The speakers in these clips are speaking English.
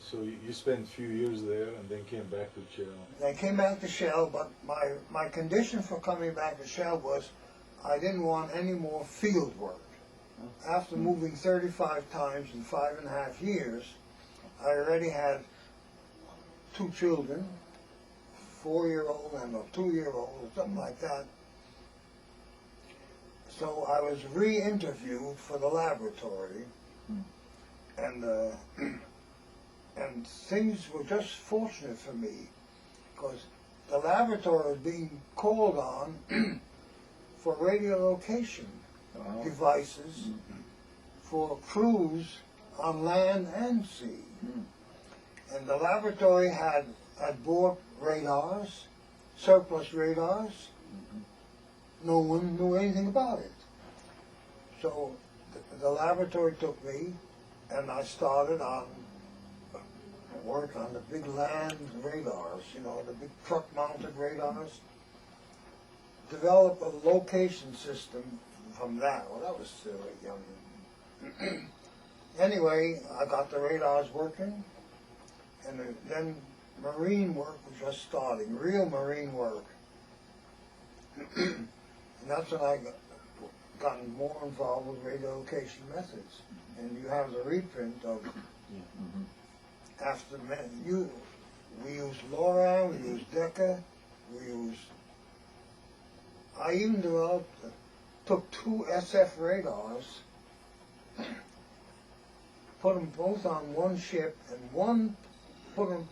So you spent a few years there and then came back to Shell. I came back to Shell, but my condition for coming back to Shell was I didn't want any more field work. After moving 35 times in 5.5 years, I already had 2 children, 4-year-old and a 2-year-old, something like that. So I was re-interviewed for the laboratory, and things were just fortunate for me, because the laboratory was being called on for radiolocation devices for crews on land and sea. And the laboratory had bought radars, surplus radars. No one knew anything about it. So the laboratory took me, and I started on work on the big land radars, you know, the big truck-mounted radars. Develop a location system from that. Well, that was still young. Anyway, I got the radars working, and then marine work was just starting, real marine work. And that's when I gotten more involved with radiolocation methods. And you have the reprint of after we used LoRa, we used DECA, I even took 2 SF radars, put them both on one ship, and put them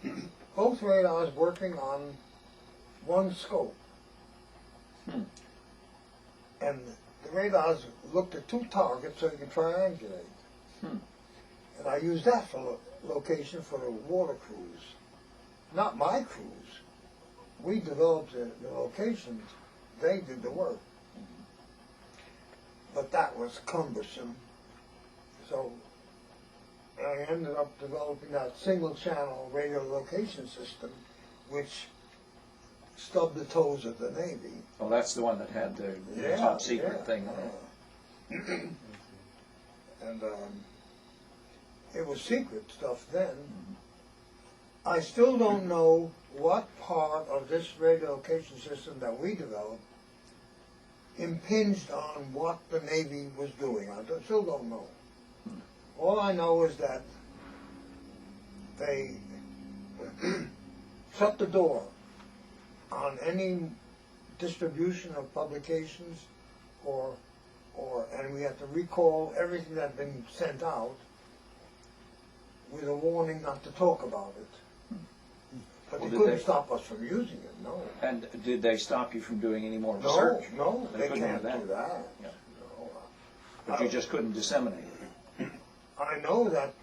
both radars working on one scope. And the radars looked at 2 targets so you could triangulate. And I used that for location for the water crews. Not my crews. We developed the locations. They did the work. But that was cumbersome. So I ended up developing that single-channel radiolocation system, which stubbed the toes of the Navy. Oh, that's the one that had the top secret thing on it. And it was secret stuff then. I still don't know what part of this radiolocation system that we developed impinged on what the Navy was doing. I still don't know. All I know is that they shut the door on any distribution of publications, and we had to recall everything that had been sent out with a warning not to talk about it. But they couldn't stop us from using it, no. And did they stop you from doing any more research? No, they can't do that. Yeah. No. But you just couldn't disseminate it. I know that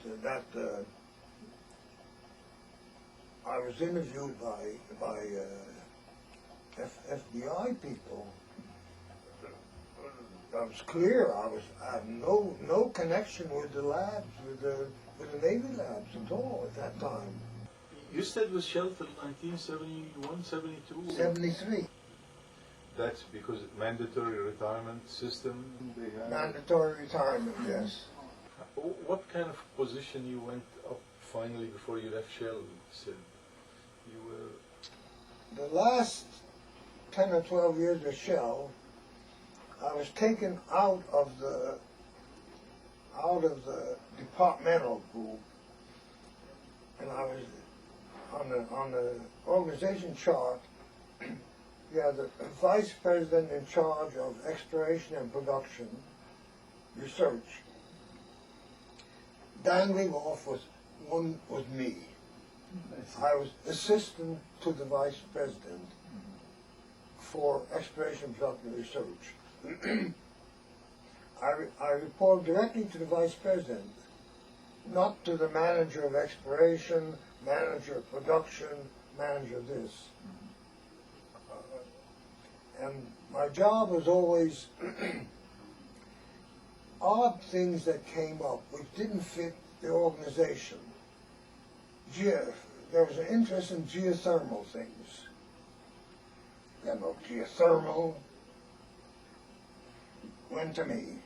I was interviewed by FBI people. I was clear. I had no connection with the labs, with the Navy labs at all at that time. You stayed with Shell till 1971, 72? 73. That's because mandatory retirement system they had? Mandatory retirement, yes. What kind of position you went up finally before you left Shell? Said you were... The last 10 or 12 years of Shell, I was taken out of the departmental group, and I was on the organization chart. You have the vice president in charge of exploration and production research. Dangling off was me. I was assistant to the vice president for exploration and production research. I report directly to the vice president, not to the manager of exploration, manager of production, manager of this. And my job was always odd things that came up which didn't fit the organization. There was an interest in geothermal things. You know, geothermal went to me,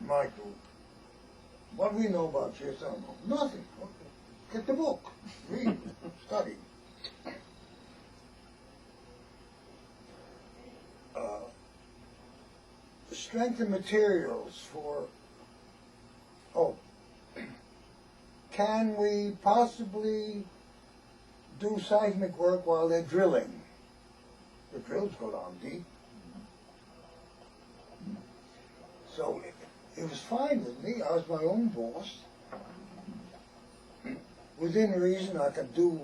my group. What do we know about geothermal? Nothing. Get the book, read, study. Strength and materials for, can we possibly do seismic work while they're drilling? The drills go down deep. So it was fine with me. I was my own boss. Within reason, I could do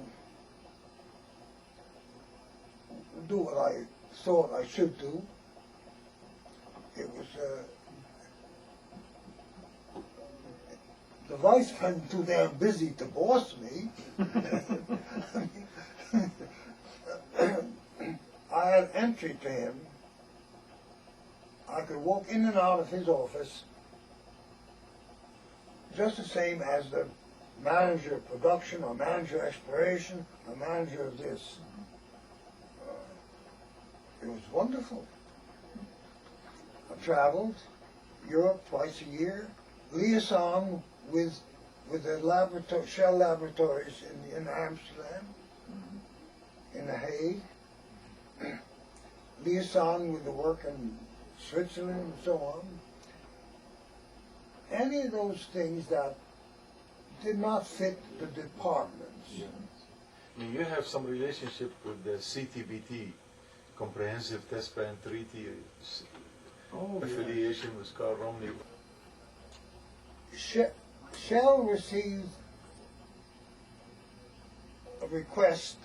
what I thought I should do. It was the vice wasn't too damn busy to boss me. I had entry to him. I could walk in and out of his office just the same as the manager of production or manager of exploration or manager of this. It was wonderful. I traveled Europe twice a year, liaison with the Shell laboratories in Amsterdam, in The Hague, liaison with the work in Switzerland and so on. Any of those things that did not fit the departments. Yeah. I mean, you have some relationship with the CTBT, Comprehensive Test Ban Treaty, affiliation with Carl Romney. Shell received a request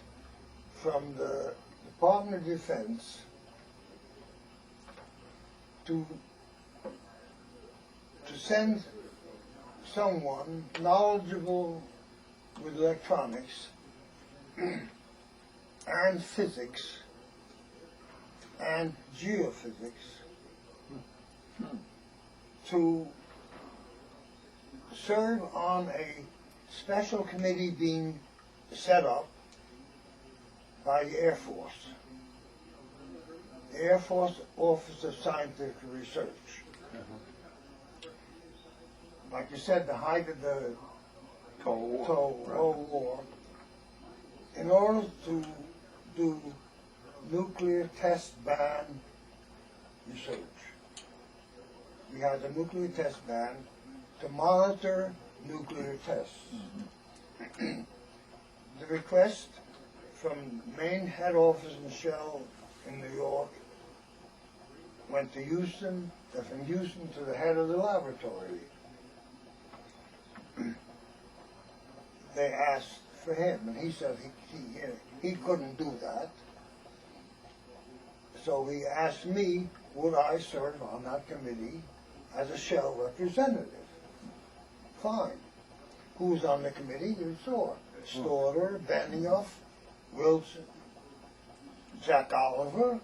from the Department of Defense to send someone knowledgeable with electronics and physics and geophysics to serve on a special committee being set up by the Air Force. The Air Force Office of Scientific Research. Like you said, the height of the Cold War, in order to do nuclear test ban research. We had a nuclear test ban to monitor nuclear tests. The request from main head office in Shell in New York went to Houston, and from Houston to the head of the laboratory. They asked for him, and he said he couldn't do that. So he asked me, would I serve on that committee as a Shell representative? Fine. Who's on the committee? You saw Storter, Benioff, Wilson, Jack Oliver,